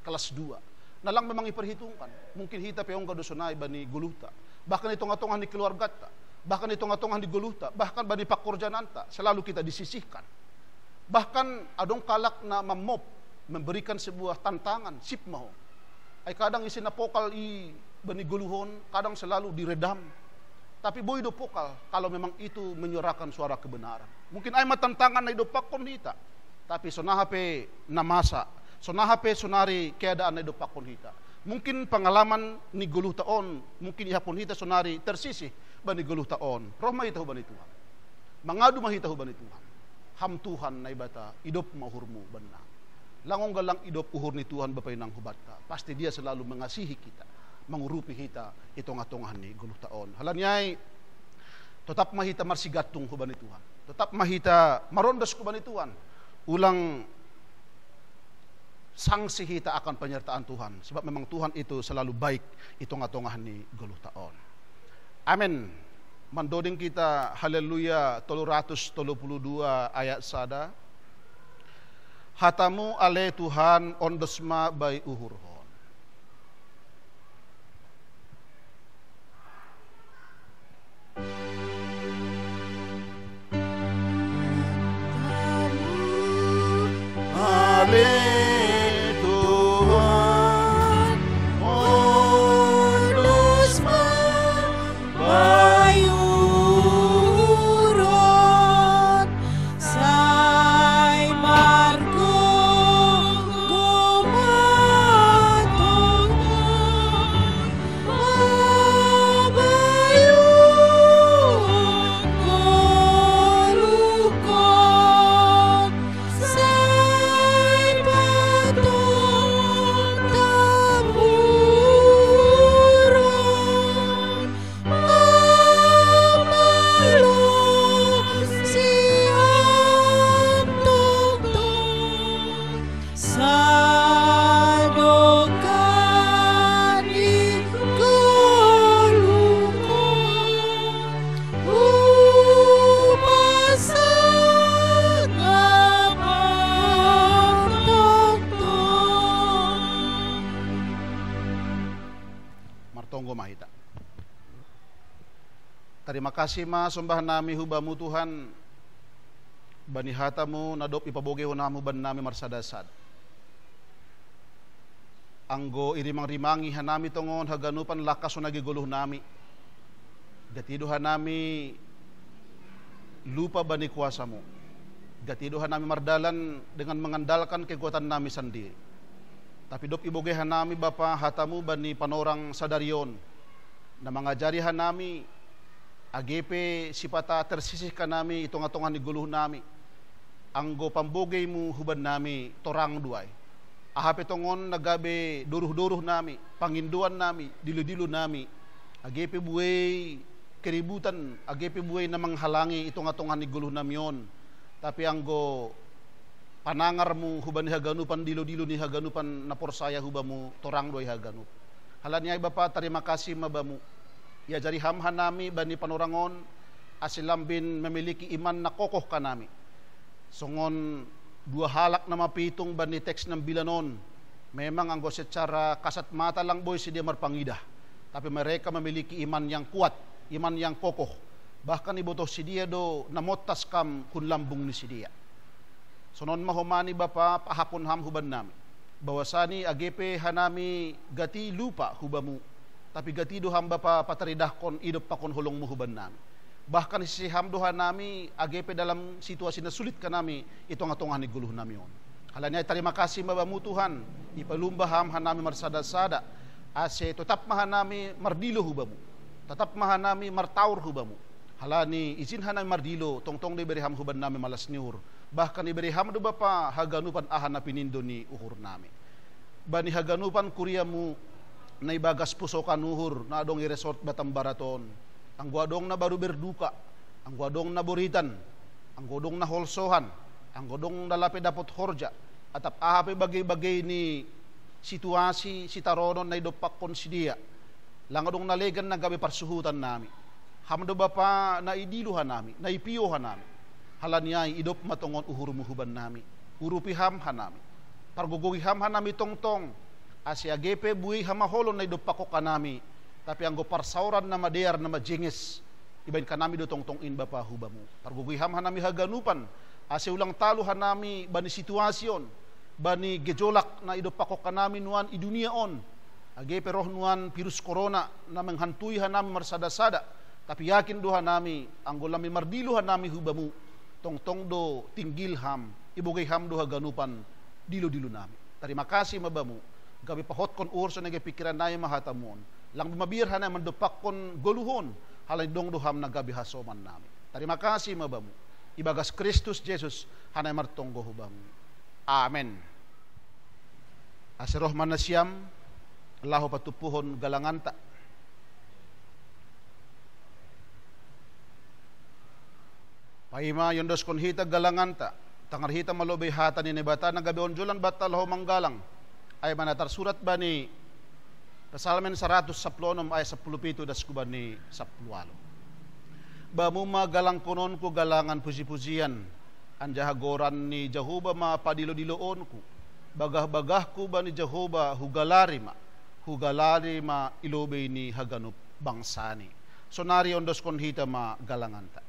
Speaker 5: kelas 2. Nalang memang iperhitungkan. Mungkin hita peong kadosonay bani guluta. Bahkan itong-atongan di keluarga ta. Bahkan itong-atongan di guluta. Bahkan bani pakorjananta. Selalu kita disisihkan. Bahkan adong kalak na mamop, memberikan sebuah tantangan, sip maho. Ay kadang isi na pokal i bani guluhon, kadang selalu diredam. Tapi boy do pokal kalau memang itu menyuarakan suara kebenaran. Mungkin ay matantangan na idopakon hita. Tapi sonahape namasa, sonahape sonari keadaan na idopakon hita. Mungkin pengalaman ni guluh taon, mungkin ihapon hita sonari tersisih bani guluh taon. Roh mahita bani Tuhan. Mangadu mahita bani Tuhan. Ham Tuhan na ibata, idop mahurmu benar. Langong galang idop uhur ni Tuhan bapay nang hubata. Pasti dia selalu mengasihi kita, mengurupi kita itong-atongan ni guluh taon. Halanyay, tetap mahita marsigatung hubani Tuhan. Tetap mahita marondas hubani Tuhan. Ulang sangsi hita akan penyertaan Tuhan. Sebab memang Tuhan itu selalu baik itong-atongan ni guluh taon. Amin. Mandoding kita haleluya 332 ayat sada. Hatamu ale Tuhan ondesma bay uhurhon.
Speaker 4: Ale Tuhan ondesma bay uhurhon. Say margo
Speaker 5: Terima kasih ma sumbahan nami hubamu Tuhan. Bani hatamu nadop ipaboge hunamu ban nami marsadasad. Anggo irimang-rimangi hanami tongon haganupan lakas nagiguluh nami. Gatiduhan nami lupa bani kuasamu. Gatiduhan nami mardalan dengan mengandalkan kekuatan nami sendiri. Tapi dop ibogehan nami Bapa hatamu bani panorang sadarion na mengajarihan nami AGP sipata tersisihkan nami itong-atongan ni guluh nami. Anggo pambogey mu huban nami torang duay. Ahape tongon nagabe duruh-duruh nami, panginduan nami, dilu-dilu nami. AGP buhay keributan, AGP buhay na manghalangi itong-atongan ni guluh nami yon. Tapi anggo panangar mu huban ni haganupan dilu-dilu ni haganupan na porsaya hubamu torang duay haganup. Halanya Bapa terima kasih mabamu. Ya jari hamhan nami bani panorangon asilambin memiliki iman na kokoh ka nami. Songon dua halak na mapitong bani teks ng bilanon. Memang anggo secara kasat mata lang boy si dia marpangidah. Tapi mereka memiliki iman yang kuat, iman yang kokoh. Bahkan ibotoh si dia do namotas kam kun lambung ni si dia. Sonon mahomani Bapa pahapon ham huban nami. Bawasani agepe hanami gati lupa hubamu. Tapi gati doham Bapa pataridahkon idop pakon holongmu huban nami. Bahkan si ham doha nami agepe dalam situasi na sulit ka nami itong-atongan ni guluh nami on. Halanya terima kasih Babamu Tuhan. Ipalumba ham hanami marsada-sada. Ase tetap mahanami mardilo hubamu. Tetap mahanami martaur hubamu. Halani izin hanami mardilo tongtong diberi ham huban nami malas niur. Bahkan diberi ham do Bapa haganupan ahan na pinindo ni uhur nami. Bani haganupan kuriamu na ibagas pusokan uhur na adong i-resort Batambaraton. Ang guadong na baru berduka, ang guadong na buritan, ang guadong na holsohan, ang guadong na lapid dapot horja, atap ahape bagay-bagay ni situasi si taronon na idopak konsidia. Langadong nalegan na gabi parsuhutan nami. Hamdo Bapa na idiluhan nami, na ipiyuhan nami. Halanyay idop matongon uhurumuhuban nami. Urupiham hanami. Pargugugiham hanami tongtong. Asya gepe buhi hamaholon na idopak ko kanami. Tapi anggo parsauran na madear na majengis. Ibain kanami do tongtong in Bapa hubamu. Pargugiham hanami haganupan. Asya ulang talo hanami bani situasyon. Bani gejolak na idopak ko kanami nuan idunia on. Agepe roh nuan virus corona na menghantui hanami marsada-sada. Tapi yakin doha nami anggo lami mardiluhan nami hubamu. Tongtong do tinggil ham, ibugay ham do haganupan dilo-dilo nami. Terima kasih Babamu. Gabi pahot kon urso na pikiran na yung mahatamon. Lang bumabirhan na mandupak kon goluhon. Halay dong do ham na gabi hasoman nami. Terima kasih Babamu. Ibagas Kristus Jesus hanay martonggo hubamu. Amen. Asiroh manasyam, Allahu patupuhon galanganta. Paima yondos kon hita galanganta, tangar hita malobay hata ni nebata na gabi onjulan batal ho manggalang. Ay manatar surat ba ni Pasalmen 110 ay 17 das kuban ni 10. Bamu magalang konon ko galangan puji-pujian, anjahagoran ni Jehovah ma padilo-diloon ko. Bagah-bagah ko ba ni Jehovah hugalari ma ilobay ni haganup bangsani. Sonari ondos kon hita ma galanganta.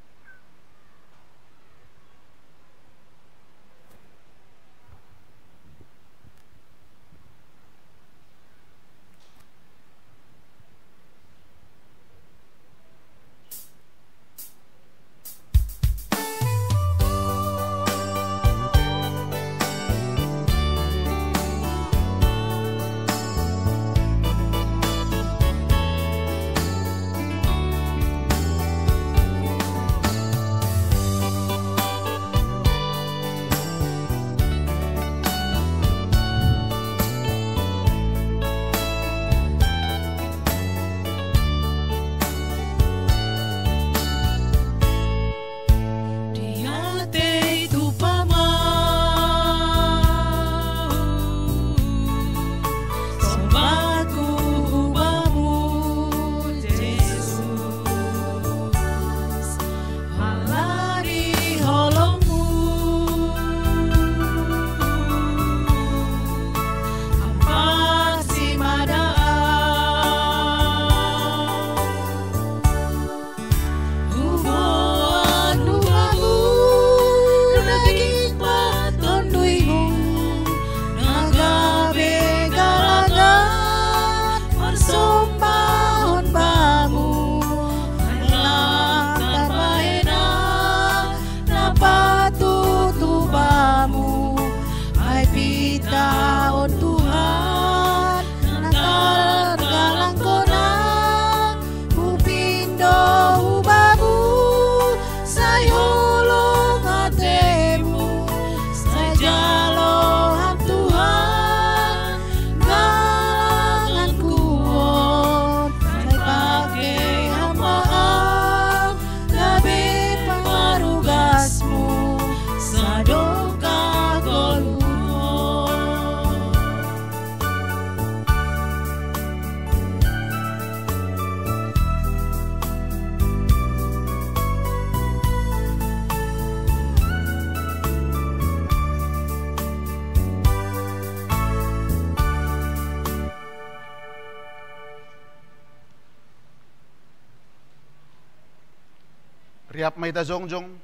Speaker 5: Riap may ta zongjong.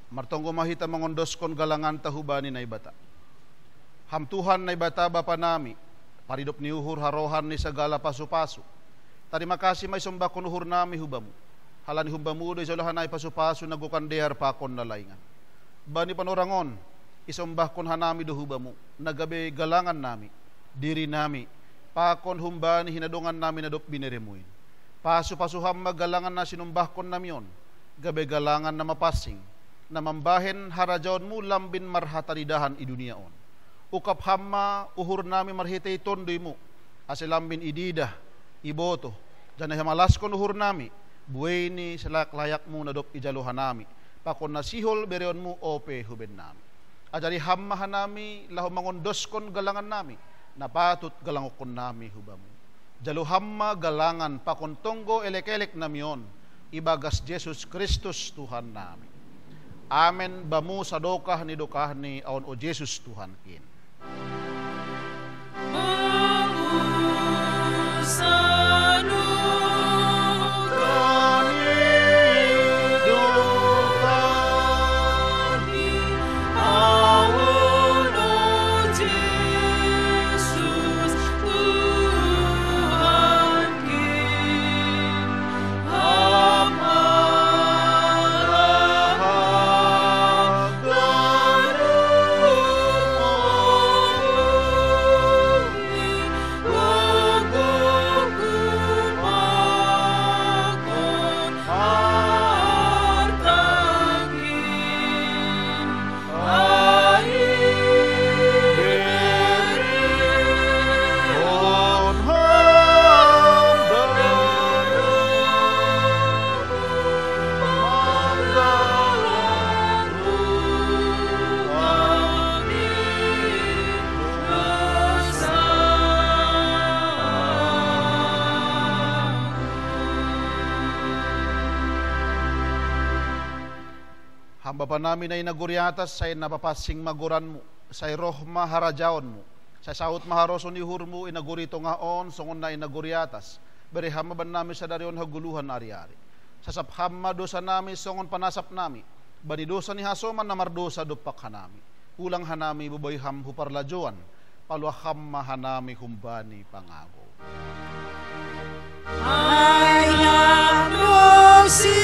Speaker 5: martonggo mahita mangondoskon galangan tahubani na ibata. Ham Tuhan na ibata Bapa nami, paridop ni uhur harohan ni sagala pasu-pasu. Terima kasih may sumbakon uhur nami hubamu. Halani hubamu do isolahan ay pasu-pasu nagukandehar pakon na laingan. Bani panorangon, isumbakon hanami do hubamu, nagabe galangan nami, diri nami, pakon humbani hinadungan nami na dop biniremuin. Pasu-pasuham magalangan na sinumbakon namion, gabe galangan na mapasing, na mambahen harajaon mu lambin marhataridahan i dunia on. Ukap hamma uhur nami marhitay tondoy mo, asilambin idida, iboto, dyan ay hamalaskon uhur nami, buhay ni salak layak mo na dop ijaluhan nami, pakon na sihol bereon mo ope huben nami. Ajari hammahan nami, laho mangondoskon galangan nami, napatut galangokon nami hubamu. Jalo hamma galangan pakon tonggo elek-elek namion, ibagas Jesus Kristus Tuhan nami. Amen bamu sa dokah ni aon o Jesus Tuhan kin. Bapa namin ay naguriatas, say napapasing maguran mo, say roh maharajaon mo, say saut maharoson ihur mo, inagurito ngaon, songon na inaguriatas, berihama ban namin sa darion haguluhan ari-ari. Sasaphama dosa namin, songon panasap namin, bani dosa ni hasoman na mardosa dupak hanami, ulang hanami buboy ham huparlajuan, paluaham mahanami humbani pangago.
Speaker 4: Ay hano si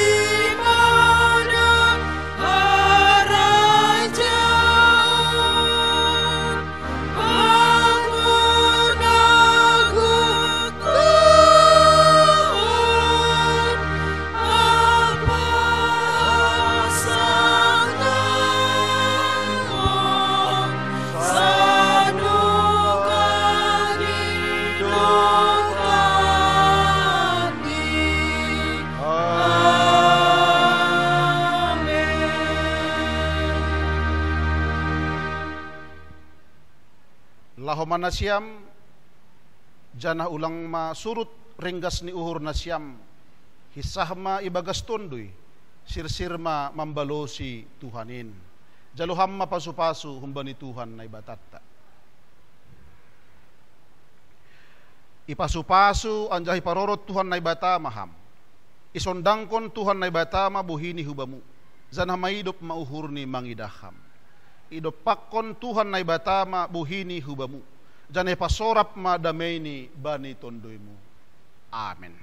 Speaker 5: Lahoman na siyam, dyan na ulang masurut ringgas ni uhur na siyam, hisahma ibagas tondoy, sirsirma mambalo si Tuhanin. Jaluham mapasupasu humba ni Tuhan na ibatata. Ipasupasu anjahi parorot Tuhan na ibata maham. Isondangkon Tuhan na ibata mabuhini hubamu. Zan hamaidop mauhur ni mangidaham. Idopakon Tuhan na ibatama buhini hubamu. Janay pasorap madamay ni bani tondoy mo. Amen.